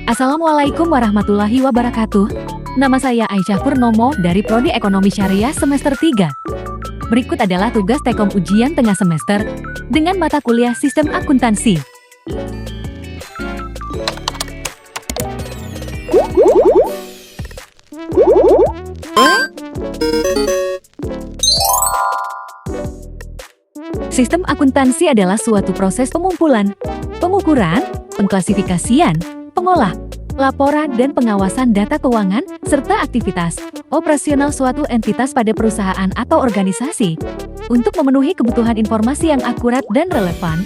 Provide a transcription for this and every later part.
Assalamualaikum warahmatullahi wabarakatuh. Nama saya Aisyah Purnomo dari Prodi Ekonomi Syariah semester 3. Berikut adalah tugas Tekom ujian tengah semester dengan mata kuliah Sistem Akuntansi. Sistem akuntansi adalah suatu proses pengumpulan, pengukuran, pengklasifikasian, pengolah, laporan dan pengawasan data keuangan, serta aktivitas operasional suatu entitas pada perusahaan atau organisasi untuk memenuhi kebutuhan informasi yang akurat dan relevan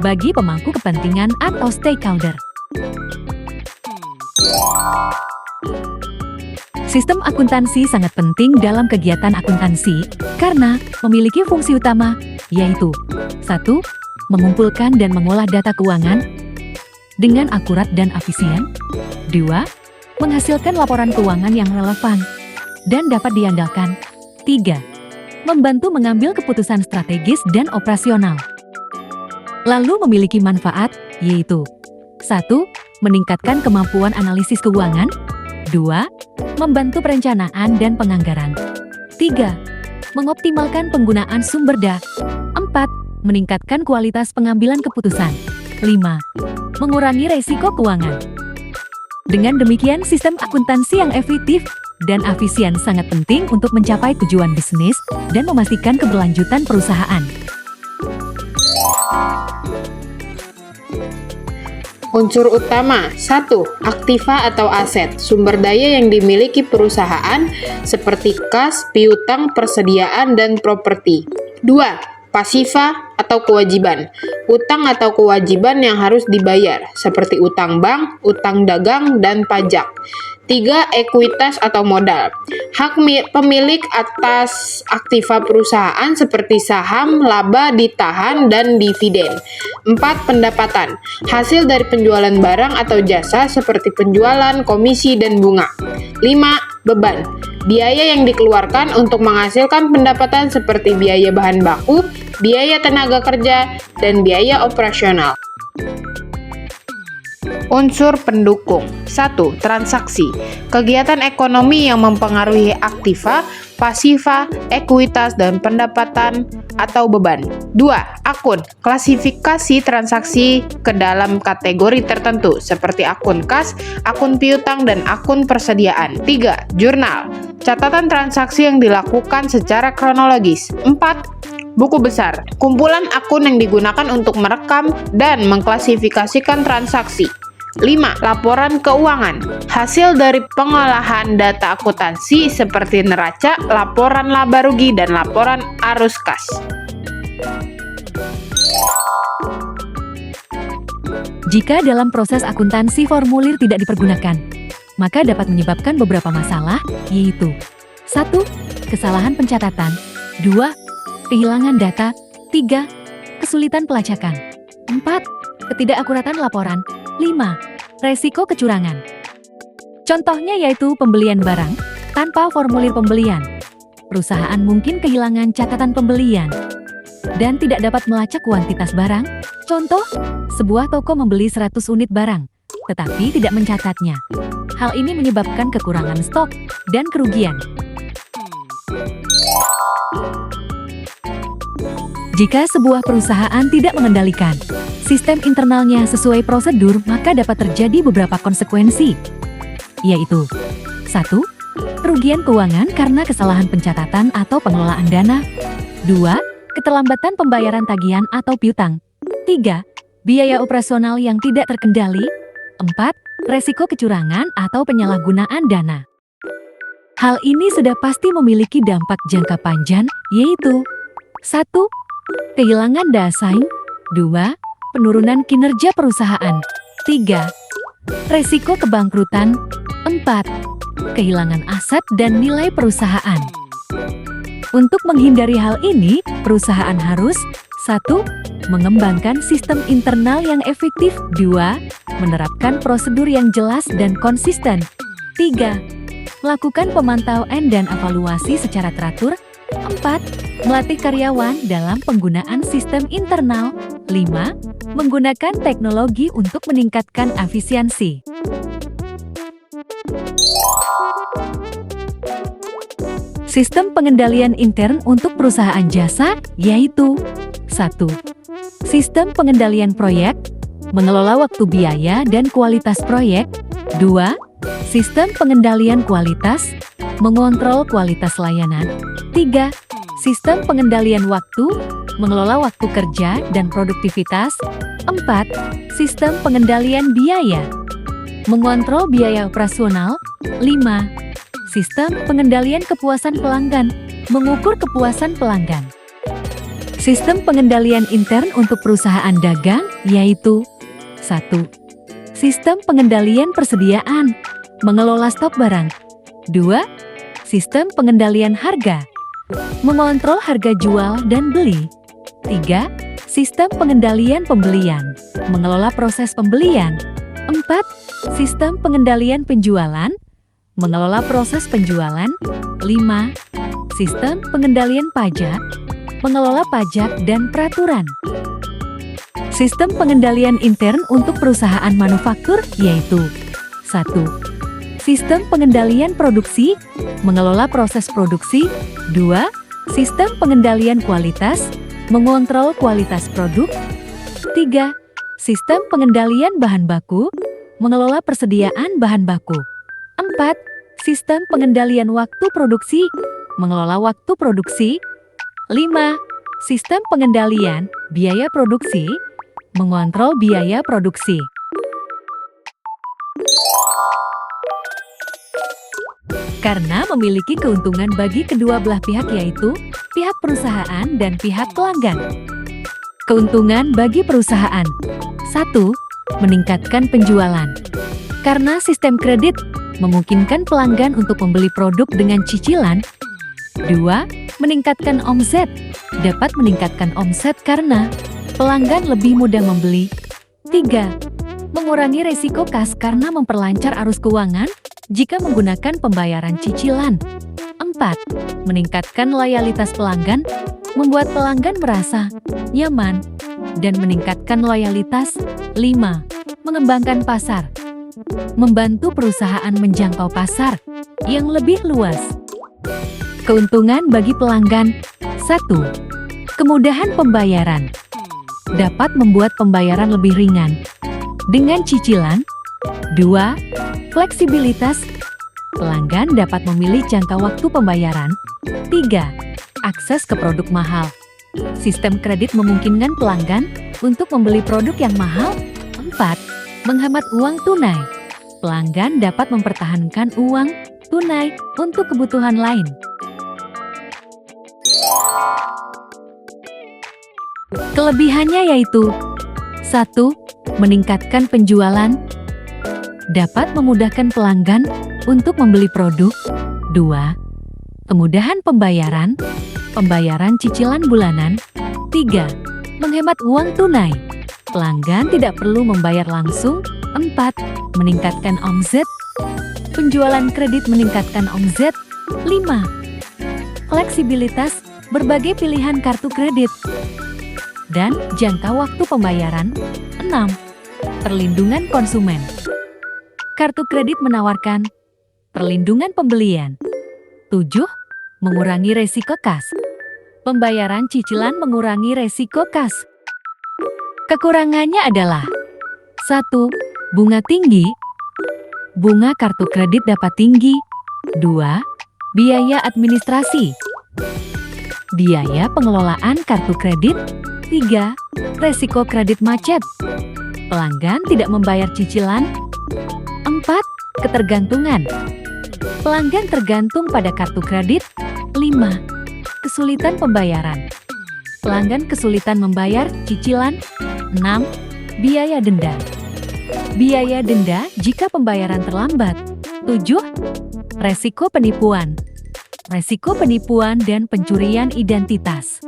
bagi pemangku kepentingan atau stakeholder. Sistem akuntansi sangat penting dalam kegiatan akuntansi karena memiliki fungsi utama, yaitu 1. Mengumpulkan dan mengolah data keuangan dengan akurat dan efisien. 2. Menghasilkan laporan keuangan yang relevan dan dapat diandalkan. 3. Membantu mengambil keputusan strategis dan operasional. Lalu memiliki manfaat, yaitu 1. Meningkatkan kemampuan analisis keuangan. 2. Membantu perencanaan dan penganggaran. 3. Mengoptimalkan penggunaan sumber daya. 4. Meningkatkan kualitas pengambilan keputusan. 5. Mengurangi resiko keuangan. Dengan demikian, sistem akuntansi yang efektif dan efisien sangat penting untuk mencapai tujuan bisnis dan memastikan keberlanjutan perusahaan. Unsur utama 1. Aktiva atau aset, sumber daya yang dimiliki perusahaan seperti kas, piutang, persediaan, dan properti. 2. Pasifa atau kewajiban, utang atau kewajiban yang harus dibayar, seperti utang bank, utang dagang, dan pajak. 3. Ekuitas atau modal, hak pemilik atas aktiva perusahaan seperti saham, laba ditahan, dan dividen. 4. Pendapatan, hasil dari penjualan barang atau jasa seperti penjualan, komisi, dan bunga. 5. Beban, biaya yang dikeluarkan untuk menghasilkan pendapatan seperti biaya bahan baku, biaya tenaga kerja, dan biaya operasional. Unsur pendukung 1. Transaksi, kegiatan ekonomi yang mempengaruhi aktiva, pasifa, ekuitas, dan pendapatan atau beban. 2. Akun, klasifikasi transaksi ke dalam kategori tertentu seperti akun kas, akun piutang, dan akun persediaan. 3. Jurnal, catatan transaksi yang dilakukan secara kronologis. 4. Buku besar, kumpulan akun yang digunakan untuk merekam dan mengklasifikasikan transaksi. 5. Laporan keuangan, hasil dari pengolahan data akuntansi seperti neraca, laporan laba rugi, dan laporan arus kas. Jika dalam proses akuntansi formulir tidak dipergunakan, maka dapat menyebabkan beberapa masalah, yaitu 1. Kesalahan pencatatan. 2. Kehilangan data. 3. Kesulitan pelacakan. 4. Ketidakakuratan laporan. 5. Resiko kecurangan. Contohnya yaitu pembelian barang tanpa formulir pembelian. Perusahaan mungkin kehilangan catatan pembelian dan tidak dapat melacak kuantitas barang. Contoh, sebuah toko membeli 100 unit barang, tetapi tidak mencatatnya. Hal ini menyebabkan kekurangan stok dan kerugian. Jika sebuah perusahaan tidak mengendalikan sistem internalnya sesuai prosedur, maka dapat terjadi beberapa konsekuensi, yaitu 1. Kerugian keuangan karena kesalahan pencatatan atau pengelolaan dana. 2. Keterlambatan pembayaran tagihan atau piutang. 3. Biaya operasional yang tidak terkendali. 4. Resiko kecurangan atau penyalahgunaan dana. Hal ini sudah pasti memiliki dampak jangka panjang, yaitu 1. Kehilangan daya saing. 2. Penurunan kinerja perusahaan. 3. Resiko kebangkrutan. 4. Kehilangan aset dan nilai perusahaan. Untuk menghindari hal ini, perusahaan harus 1. Mengembangkan sistem internal yang efektif. 2. Menerapkan prosedur yang jelas dan konsisten. 3. Melakukan pemantauan dan evaluasi secara teratur. 4. Melatih karyawan dalam penggunaan sistem internal. 5. Menggunakan teknologi untuk meningkatkan efisiensi. Sistem pengendalian intern untuk perusahaan jasa, yaitu 1. Sistem pengendalian proyek, mengelola waktu, biaya, dan kualitas proyek. 2. Sistem pengendalian kualitas, mengontrol kualitas layanan. 3. Sistem pengendalian waktu, mengelola waktu kerja dan produktivitas. 4. Sistem pengendalian biaya, mengontrol biaya operasional. 5. Sistem pengendalian kepuasan pelanggan, mengukur kepuasan pelanggan. Sistem pengendalian intern untuk perusahaan dagang, yaitu 1. Sistem pengendalian persediaan, mengelola stok barang. 2. Sistem pengendalian harga, mengontrol harga jual dan beli. 3. Sistem pengendalian pembelian, mengelola proses pembelian. 4. Sistem pengendalian penjualan, mengelola proses penjualan. 5. Sistem pengendalian pajak, mengelola pajak dan peraturan. Sistem pengendalian intern untuk perusahaan manufaktur, yaitu 1. Sistem pengendalian produksi, mengelola proses produksi. 2. Sistem pengendalian kualitas, mengontrol kualitas produk. 3. Sistem pengendalian bahan baku, mengelola persediaan bahan baku. 4. Sistem pengendalian waktu produksi, mengelola waktu produksi. 5. Sistem pengendalian biaya produksi, mengontrol biaya produksi. Karena memiliki keuntungan bagi kedua belah pihak, yaitu pihak perusahaan dan pihak pelanggan. Keuntungan bagi perusahaan. 1. Meningkatkan penjualan. Karena sistem kredit memungkinkan pelanggan untuk membeli produk dengan cicilan. 2. Meningkatkan omset. Dapat meningkatkan omset karena pelanggan lebih mudah membeli. 3. Mengurangi resiko kas karena memperlancar arus keuangan jika menggunakan pembayaran cicilan. 4. Meningkatkan loyalitas pelanggan, membuat pelanggan merasa nyaman dan meningkatkan loyalitas. 5. Mengembangkan pasar, membantu perusahaan menjangkau pasar yang lebih luas. Keuntungan bagi pelanggan. 1. Kemudahan pembayaran. Dapat membuat pembayaran lebih ringan dengan cicilan. 2. Fleksibilitas. Pelanggan dapat memilih jangka waktu pembayaran. 3. Akses ke produk mahal. Sistem kredit memungkinkan pelanggan untuk membeli produk yang mahal. 4. Menghemat uang tunai. Pelanggan dapat mempertahankan uang tunai untuk kebutuhan lain. Kelebihannya yaitu 1. Meningkatkan penjualan. Dapat memudahkan pelanggan untuk membeli produk. 2. Kemudahan pembayaran. Pembayaran cicilan bulanan. 3. Menghemat uang tunai. Pelanggan tidak perlu membayar langsung. 4. Meningkatkan omset. Penjualan kredit meningkatkan omset. 5. Fleksibilitas, berbagai pilihan kartu kredit. Dan jangka waktu pembayaran. 6. Perlindungan konsumen. Kartu kredit menawarkan perlindungan pembelian. 7. Mengurangi resiko kas. Pembayaran cicilan mengurangi resiko kas. Kekurangannya adalah 1. Bunga tinggi. Bunga kartu kredit dapat tinggi. 2. Biaya administrasi. Biaya pengelolaan kartu kredit. 3. Resiko kredit macet. Pelanggan tidak membayar cicilan. 4. Ketergantungan. Pelanggan tergantung pada kartu kredit. 5. Kesulitan pembayaran. Pelanggan kesulitan membayar cicilan. 6. Biaya denda. Biaya denda jika pembayaran terlambat. 7. Resiko penipuan. Resiko penipuan dan pencurian identitas.